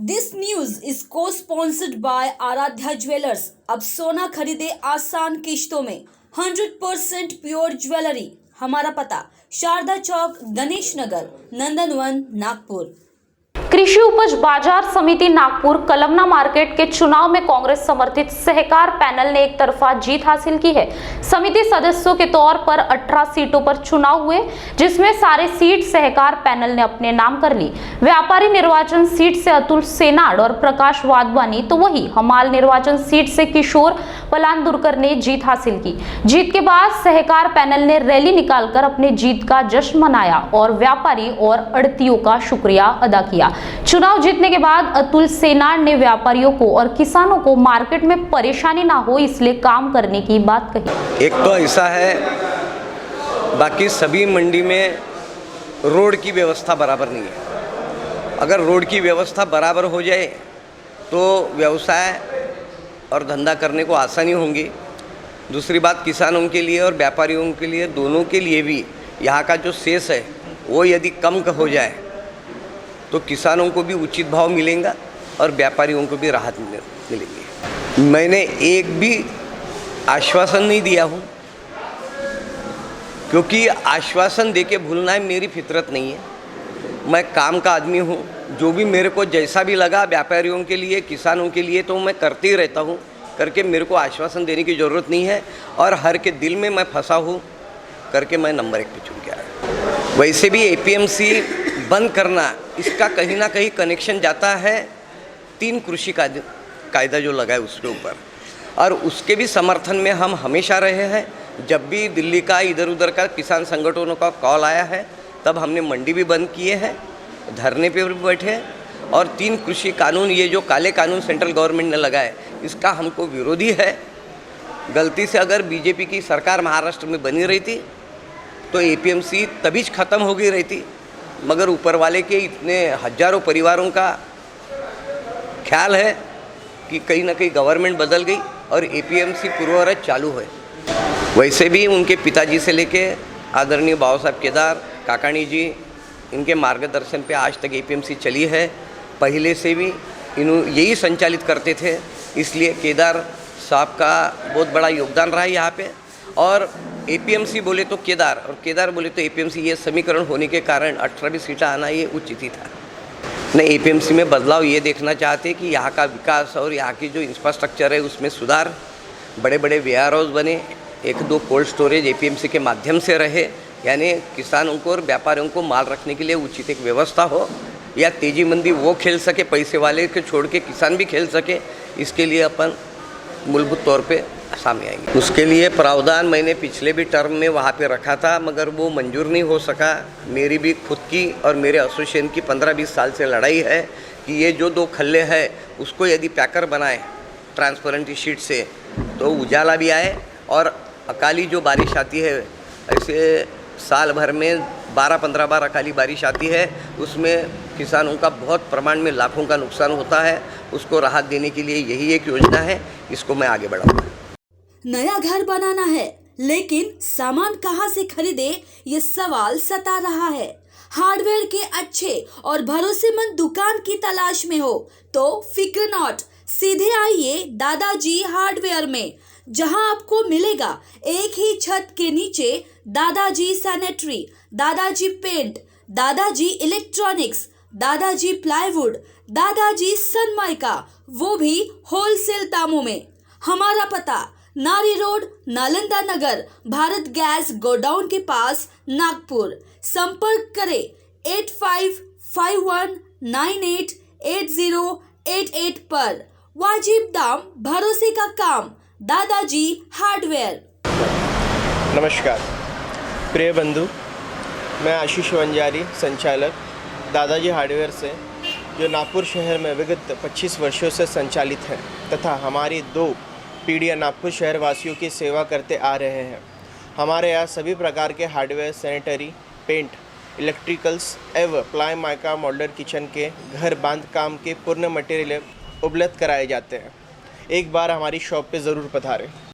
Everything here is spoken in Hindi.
दिस न्यूज इज को स्पॉन्सर्ड बाय आराध्या ज्वेलर्स। अब सोना खरीदे आसान किश्तों में 100% प्योर ज्वेलरी। हमारा पता शारदा चौक, गणेश नगर, नंदनवन, नागपुर। कृषि उपज बाजार समिति नागपुर कलमना मार्केट के चुनाव में कांग्रेस समर्थित सहकार पैनल ने एक तरफा जीत हासिल की है। समिति सदस्यों के तौर पर 18 सीटों पर चुनाव हुए, जिसमें सारे सीट सहकार पैनल ने अपने नाम कर ली। व्यापारी निर्वाचन सीट से अतुल सेनाड और प्रकाश वाधवानी, तो वही हमाल निर्वाचन सीट से किशोर पलांदुरकर ने जीत हासिल की। जीत के बाद सहकार पैनल ने रैली निकालकर अपने जीत का जश्न मनाया और व्यापारी और अड़तियों का शुक्रिया अदा किया। चुनाव जीतने के बाद अतुल सेनाड ने व्यापारियों को और किसानों को मार्केट में परेशानी ना हो इसलिए काम करने की बात कही। एक तो ऐसा है, बाकी सभी मंडी में रोड की व्यवस्था बराबर नहीं है। अगर रोड की व्यवस्था बराबर हो जाए तो व्यवसाय और धंधा करने को आसानी होंगी। दूसरी बात, किसानों के लिए और व्यापारियों के लिए, दोनों के लिए भी यहाँ का जो शेष है वो यदि कम हो जाए तो किसानों को भी उचित भाव मिलेगा और व्यापारियों को भी राहत मिलेगी। मैंने एक भी आश्वासन नहीं दिया हूँ, क्योंकि आश्वासन देके भूलना है मेरी फितरत नहीं है। मैं काम का आदमी हूँ, जो भी मेरे को जैसा भी लगा व्यापारियों के लिए, किसानों के लिए, तो मैं करते ही रहता हूँ। करके मेरे को आश्वासन देने की ज़रूरत नहीं है और हर के दिल में मैं फंसा हूँ करके मैं नंबर 1 पे चुन के आया। वैसे भी एपीएमसी बंद करना, इसका कहीं ना कहीं कनेक्शन जाता है 3 कृषि कायदा जो लगा है उसके ऊपर, और उसके भी समर्थन में हम हमेशा रहे हैं। जब भी दिल्ली का इधर उधर का किसान संगठनों का कॉल आया है तब हमने मंडी भी बंद किए हैं, धरने पे भी बैठे हैं। और 3 कृषि कानून, ये जो काले कानून सेंट्रल गवर्नमेंट ने लगाए, इसका हमको विरोधी है। गलती से अगर बीजेपी की सरकार महाराष्ट्र में बनी रही थी तो एपीएमसी तभी ख़त्म हो गई रहती, मगर ऊपर वाले के इतने हजारों परिवारों का ख्याल है कि कहीं ना कहीं गवर्नमेंट बदल गई और एपीएमसी पूर्ववत चालू है। वैसे भी उनके पिताजी से लेके आदरणीय बाबा साहब केदार काकाणी जी, इनके मार्गदर्शन पे आज तक एपीएमसी चली है। पहले से भी यही संचालित करते थे, इसलिए केदार साहब का बहुत बड़ा योगदान रहा है यहाँ पे। और एपीएमसी बोले तो केदार और केदार बोले तो एपीएमसी, ये समीकरण होने के कारण 18 सीटें आना ये उचित ही था। नहीं, एपीएमसी में बदलाव ये देखना चाहते कि यहाँ का विकास और यहाँ की जो इंफ्रास्ट्रक्चर है उसमें सुधार, बड़े बड़े वेयर हाउस बने, 1-2 कोल्ड स्टोरेज एपीएमसी के माध्यम से रहे, यानी किसानों को और व्यापारियों को माल रखने के लिए उचित एक व्यवस्था हो, या तेजी मंदी वो खेल सके, पैसे वाले के छोड़ के किसान भी खेल सके। इसके लिए अपन मूलभूत तौर पे सामने आएंगे। उसके लिए प्रावधान मैंने पिछले भी टर्म में वहाँ पे रखा था, मगर वो मंजूर नहीं हो सका। मेरी भी खुद की और मेरे एसोसिएशन की 15-20 साल से लड़ाई है कि ये जो 2 खल्ले हैं उसको यदि पैकर बनाए ट्रांसपेरेंट शीट से तो उजाला भी आए। और अकाली जो बारिश आती है, ऐसे साल भर में 12-15 बार अकाली बारिश आती है, उसमें किसानों का बहुत प्रमाण में लाखों का नुकसान होता है। उसको राहत देने के लिए यही एक योजना है, इसको मैं आगे बढ़ाऊंगा। नया घर बनाना है लेकिन सामान कहां से खरीदे, ये सवाल सता रहा है। हार्डवेयर के अच्छे और भरोसेमंद दुकान की तलाश में हो तो फिक्र नॉट, सीधे आइए दादाजी हार्डवेयर में, जहां आपको मिलेगा एक ही छत के नीचे दादाजी सैनिटरी, दादाजी पेंट, दादाजी इलेक्ट्रॉनिक्स, दादाजी प्लाईवुड, दादाजी सनमाइका, वो भी होलसेल दामों में। हमारा पता नारी रोड, नालंदा नगर, भारत गैस गोडाउन के पास, नागपुर। संपर्क करें 8551988088 पर। वाजिब दाम, भरोसे का काम, दादाजी हार्डवेयर। नमस्कार प्रिय बंधु, मैं आशीष वंजारी, संचालक दादाजी हार्डवेयर से, जो नागपुर शहर में विगत 25 वर्षों से संचालित है तथा हमारी 2 पीढ़ियाँ नागपुर शहर वासियों की सेवा करते आ रहे हैं। हमारे यहाँ सभी प्रकार के हार्डवेयर, सैनिटरी, पेंट, इलेक्ट्रिकल्स एवं प्लाई माइका मॉडलर किचन के घर बांध काम के पूर्ण मटेरियल उपलब्ध कराए जाते हैं। एक बार हमारी शॉप पे ज़रूर पधारें।